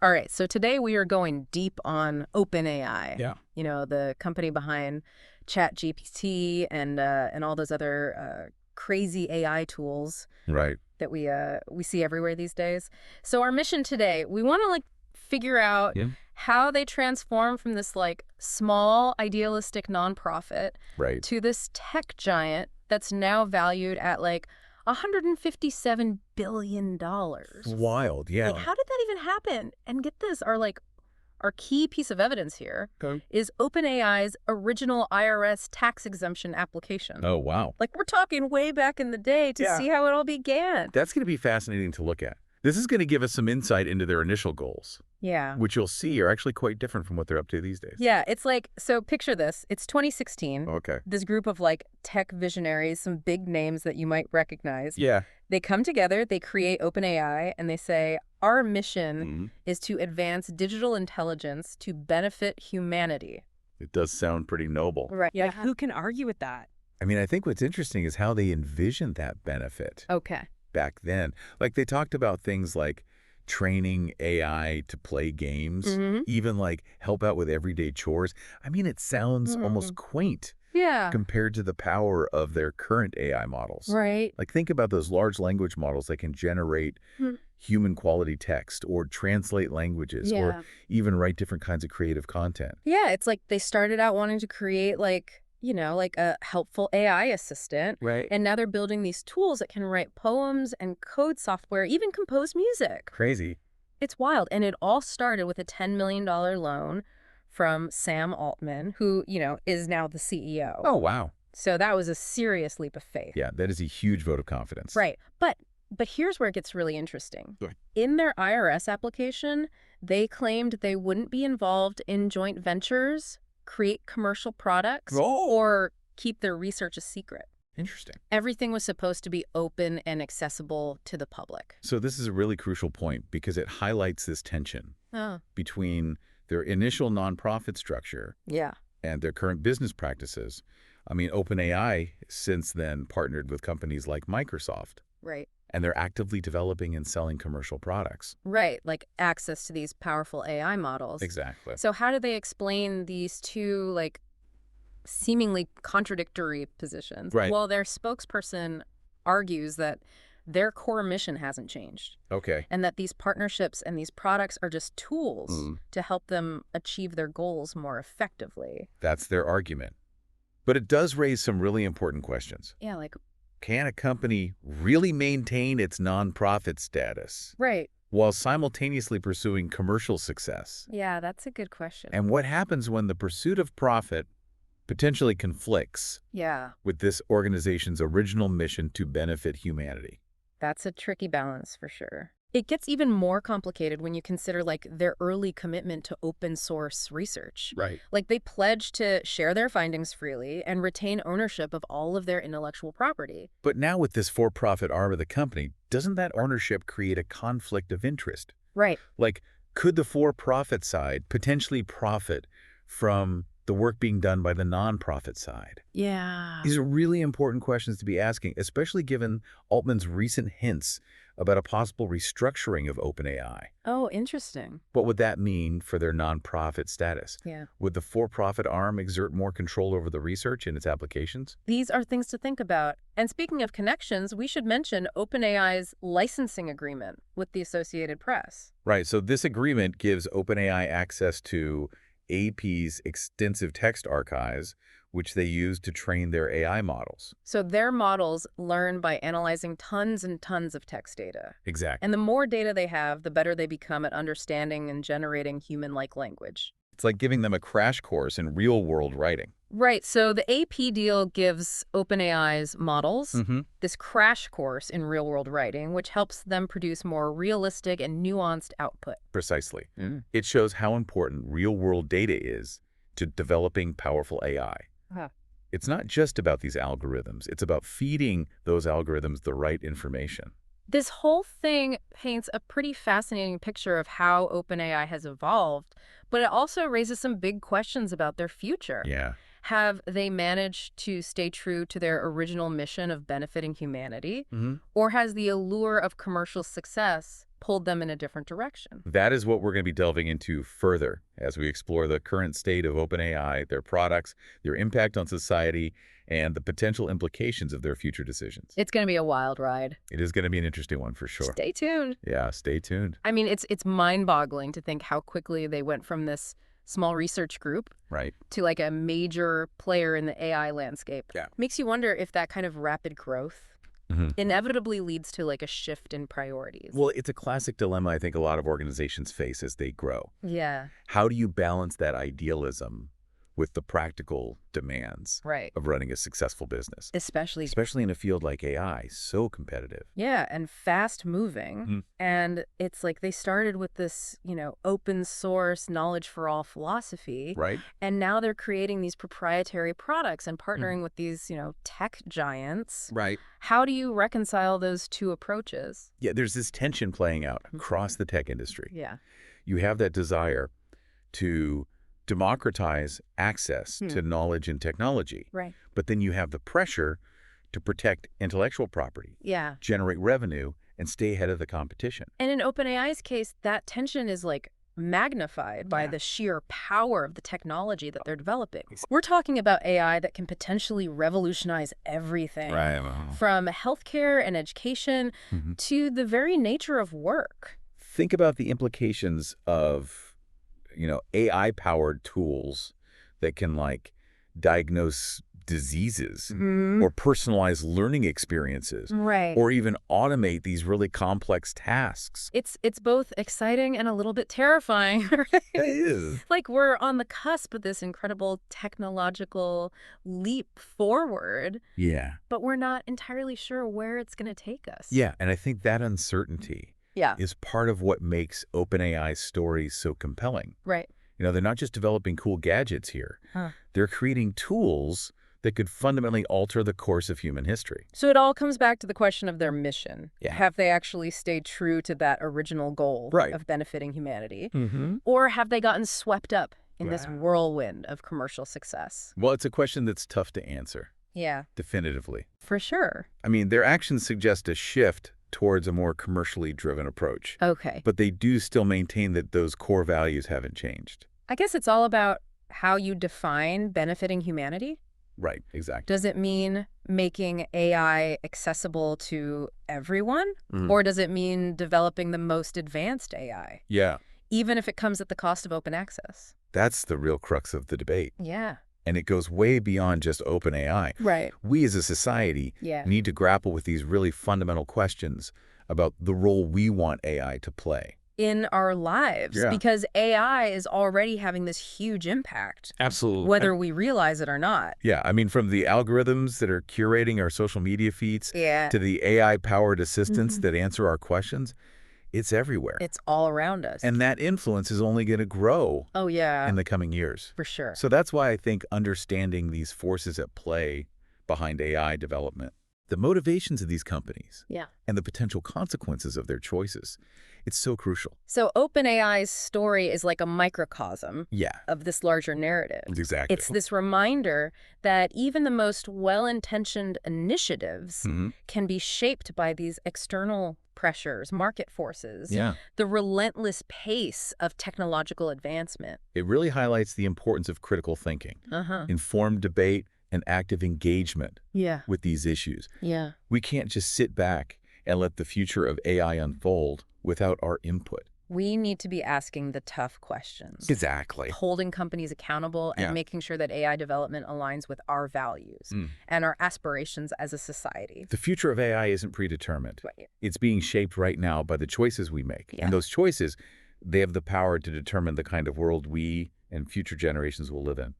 All right, so today we are going deep on OpenAI. Yeah. You know, the company behind ChatGPT and all those other crazy AI tools Right. that we see everywhere these days. So our mission today, we want to figure out Yeah. how they transform from this small idealistic nonprofit Right. to this tech giant that's now valued at $157 billion. Wild. Yeah. How did that even happen? And get this, our key piece of evidence here Okay. is OpenAI's original IRS tax exemption application. Oh, wow. We're talking way back in the day to Yeah. see how it all began. That's going to be fascinating to look at. This is going to give us some insight into their initial goals, Yeah. which you'll see are actually quite different from what they're up to these days. Yeah, it's so picture this. It's 2016. Okay. This group of tech visionaries, some big names that you might recognize. Yeah. They come together, they create OpenAI, and they say, our mission is to advance digital intelligence to benefit humanity. It does sound pretty noble. Right. Yeah, who can argue with that? I mean, I think what's interesting is how they envisioned that benefit Okay. back then. They talked about things like training AI to play games, even help out with everyday chores. I mean, it sounds almost quaint Yeah. compared to the power of their current AI models. Right. Think about those large language models that can generate human quality text or translate languages or even write different kinds of creative content. Yeah, it's they started out wanting to create a helpful AI assistant. Right. And now they're building these tools that can write poems and code software, even compose music. Crazy. It's wild. And it all started with a $10 million loan from Sam Altman, who, is now the CEO. Oh, wow. So that was a serious leap of faith. Yeah, that is a huge vote of confidence. Right. But here's where it gets really interesting. Go ahead. In their IRS application, they claimed they wouldn't be involved in joint ventures, create commercial products, or keep their research a secret. Interesting. Everything was supposed to be open and accessible to the public. So this is a really crucial point because it highlights this tension between their initial nonprofit structure Yeah. and their current business practices. I mean, OpenAI since then partnered with companies like Microsoft, Right. and they're actively developing and selling commercial products. Right. Access to these powerful AI models. Exactly. So how do they explain these two, seemingly contradictory positions? Right. Well, their spokesperson argues that their core mission hasn't changed, Okay. and that these partnerships and these products are just tools to help them achieve their goals more effectively. That's their argument. But it does raise some really important questions. Yeah, Can a company really maintain its nonprofit status right. while simultaneously pursuing commercial success? Yeah, that's a good question. And what happens when the pursuit of profit potentially conflicts Yeah, with this organization's original mission to benefit humanity? that's a tricky balance for sure. It gets even more complicated when you consider their early commitment to open source research. Right. They pledged to share their findings freely and retain ownership of all of their intellectual property. But now with this for-profit arm of the company, doesn't that ownership create a conflict of interest? Right. Could the for-profit side potentially profit from the work being done by the nonprofit side? Yeah. These are really important questions to be asking, especially given Altman's recent hints about a possible restructuring of OpenAI. Oh, interesting. What would that mean for their nonprofit status? Yeah. Would the for-profit arm exert more control over the research and its applications? These are things to think about. And speaking of connections, we should mention OpenAI's licensing agreement with the Associated Press. Right, so this agreement gives OpenAI access to AP's extensive text archives, which they use to train their AI models. So their models learn by analyzing tons and tons of text data. Exactly. And the more data they have, the better they become at understanding and generating human-like language. It's like giving them a crash course in real-world writing. Right. So the AP deal gives OpenAI's models this crash course in real-world writing, which helps them produce more realistic and nuanced output. Precisely. It shows how important real-world data is to developing powerful AI. It's not just about these algorithms. It's about feeding those algorithms the right information. This whole thing paints a pretty fascinating picture of how OpenAI has evolved, but it also raises some big questions about their future. Yeah. Have they managed to stay true to their original mission of benefiting humanity? Mm-hmm. Or has the allure of commercial success pulled them in a different direction? That is what we're going to be delving into further as we explore the current state of OpenAI, their products, their impact on society, and the potential implications of their future decisions. It's going to be a wild ride. It is going to be an interesting one for sure. Stay tuned. Yeah, stay tuned. I mean, it's mind-boggling to think how quickly they went from this small research group Right. to like a major player in the AI landscape. Yeah. Makes you wonder if that kind of rapid growth Mm-hmm. inevitably leads to like a shift in priorities. Well, it's a classic dilemma I think a lot of organizations face as they grow. Yeah, How do you balance that idealism with the practical demands right. of running a successful business? Especially In a field like AI, so competitive. yeah, and fast moving. Mhm. And it's like they started with this, open source knowledge for all philosophy. Right? And now they're creating these proprietary products and partnering with these, tech giants. Right. How do you reconcile those two approaches? Yeah, there's this tension playing out across the tech industry. Yeah. You have that desire to democratize access to knowledge and technology. Right. But then you have the pressure to protect intellectual property, Yeah. generate revenue, and stay ahead of the competition. And in OpenAI's case, that tension is like magnified by the sheer power of the technology that they're developing. We're talking about AI that can potentially revolutionize everything. Right. From healthcare and education to the very nature of work. Think about the implications of, AI-powered tools that can, diagnose diseases or personalize learning experiences. Right. Or even automate these really complex tasks. It's both exciting and a little bit terrifying, right? It is. Like we're on the cusp of this incredible technological leap forward, Yeah. but we're not entirely sure where it's going to take us. Yeah, and I think that uncertainty is part of what makes OpenAI's stories so compelling. Right. They're not just developing cool gadgets here. They're creating tools that could fundamentally alter the course of human history. So it all comes back to the question of their mission. Yeah. Have they actually stayed true to that original goal of benefiting humanity? Or have they gotten swept up in this whirlwind of commercial success? Well, it's a question that's tough to answer. Yeah. Definitively. For sure. I mean, their actions suggest a shift towards a more commercially driven approach. Okay. But they do still maintain that those core values haven't changed. I guess it's all about how you define benefiting humanity. Right, exactly. Does it mean making AI accessible to everyone? Or does it mean developing the most advanced AI? Yeah. Even if it comes at the cost of open access? That's the real crux of the debate. Yeah. And it goes way beyond just OpenAI. Right. We as a society need to grapple with these really fundamental questions about the role we want AI to play in our lives, because AI is already having this huge impact. Absolutely. Whether we realize it or not. Yeah, I mean, from the algorithms that are curating our social media feeds to the AI-powered assistants that answer our questions, it's everywhere. It's all around us. And that influence is only going to grow in the coming years. For sure. So that's why I think understanding these forces at play behind AI development, the motivations of these companies, and the potential consequences of their choices, it's so crucial. So OpenAI's story is like a microcosm of this larger narrative. Exactly. It's this reminder that even the most well-intentioned initiatives can be shaped by these external pressures, market forces, the relentless pace of technological advancement. It really highlights the importance of critical thinking, informed debate, and active engagement with these issues. We can't just sit back and let the future of AI unfold without our input. We need to be asking the tough questions. Exactly. Holding companies accountable and making sure that AI development aligns with our values and our aspirations as a society. The future of AI isn't predetermined. It's being shaped right now by the choices we make. And those choices, they have the power to determine the kind of world we and future generations will live in.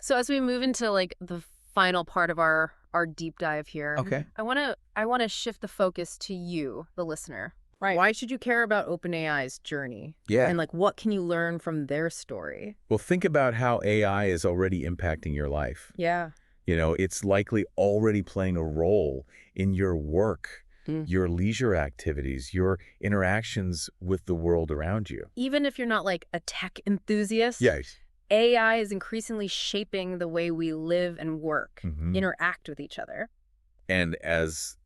So as we move into like the final part of our deep dive here, I want to shift the focus to you, the listener. Right. Why should you care about OpenAI's journey? And like, what can you learn from their story? Well, think about how AI is already impacting your life. It's likely already playing a role in your work, your leisure activities, your interactions with the world around you. Even if you're not like a tech enthusiast, AI is increasingly shaping the way we live and work, interact with each other. And as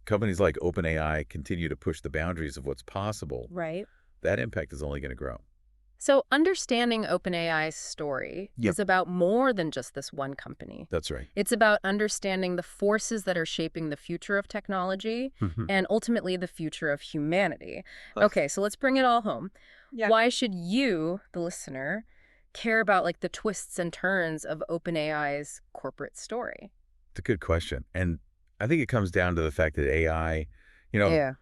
companies like OpenAI continue to push the boundaries of what's possible, that impact is only going to grow. So understanding OpenAI's story is about more than just this one company. That's right. It's about understanding the forces that are shaping the future of technology and ultimately the future of humanity. Okay, so let's bring it all home. Why should you, the listener, care about like the twists and turns of OpenAI's corporate story? It's a good question. And I think it comes down to the fact that AI,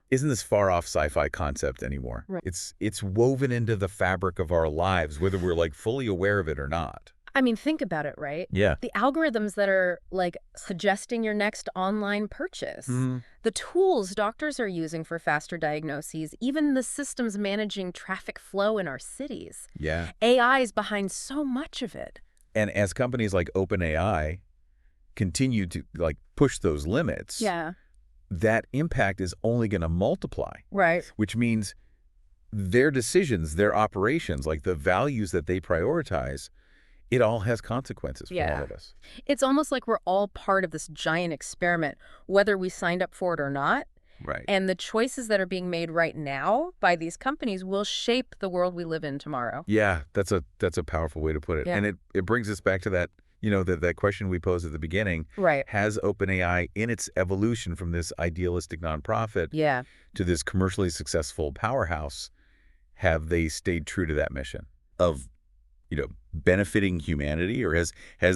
isn't this far-off sci-fi concept anymore. It's woven into the fabric of our lives, whether we're like fully aware of it or not. I mean, think about it, right? Yeah. The algorithms that are like suggesting your next online purchase, the tools doctors are using for faster diagnoses, even the systems managing traffic flow in our cities. Yeah. AI is behind so much of it. And as companies like OpenAI continue to like push those limits, that impact is only going to multiply. Right. Which means their decisions, their operations, like the values that they prioritize, it all has consequences for all of us. It's almost like we're all part of this giant experiment, whether we signed up for it or not. Right. And the choices that are being made right now by these companies will shape the world we live in tomorrow. Yeah, that's a powerful way to put it. And it brings us back to that, that question we posed at the beginning. Right. Has OpenAI, in its evolution from this idealistic nonprofit to this commercially successful powerhouse, have they stayed true to that mission of benefiting humanity, or has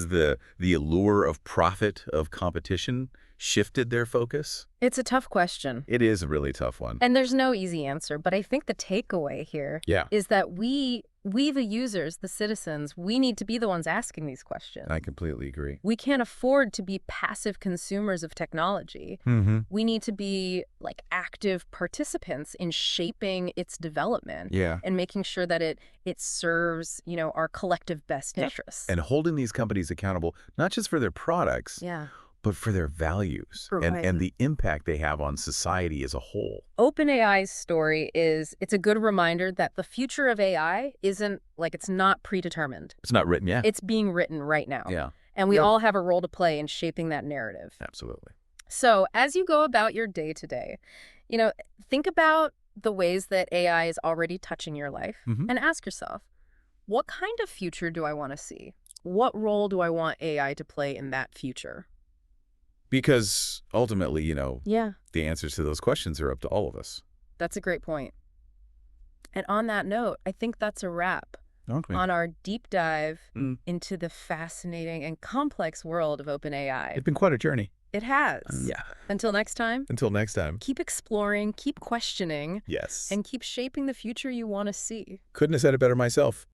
the allure of profit, of competition, shifted their focus? It's a tough question. It is a really tough one. And there's no easy answer, but I think the takeaway here is that we the users, the citizens, we need to be the ones asking these questions. I completely agree. We can't afford to be passive consumers of technology. We need to be like active participants in shaping its development and making sure that it serves, our collective best interests. And holding these companies accountable, not just for their products, but for their values and the impact they have on society as a whole. OpenAI's story it's a good reminder that the future of AI isn't like, it's not predetermined. It's not written yet. It's being written right now. Yeah. And we all have a role to play in shaping that narrative. Absolutely. So as you go about your day to day, think about the ways that AI is already touching your life and ask yourself, what kind of future do I want to see? What role do I want AI to play in that future? Because ultimately, the answers to those questions are up to all of us. That's a great point. And on that note, I think that's a wrap on our deep dive into the fascinating and complex world of OpenAI. It's been quite a journey. It has. Yeah. Until next time. Until next time. Keep exploring, keep questioning. Yes. And keep shaping the future you want to see. Couldn't have said it better myself.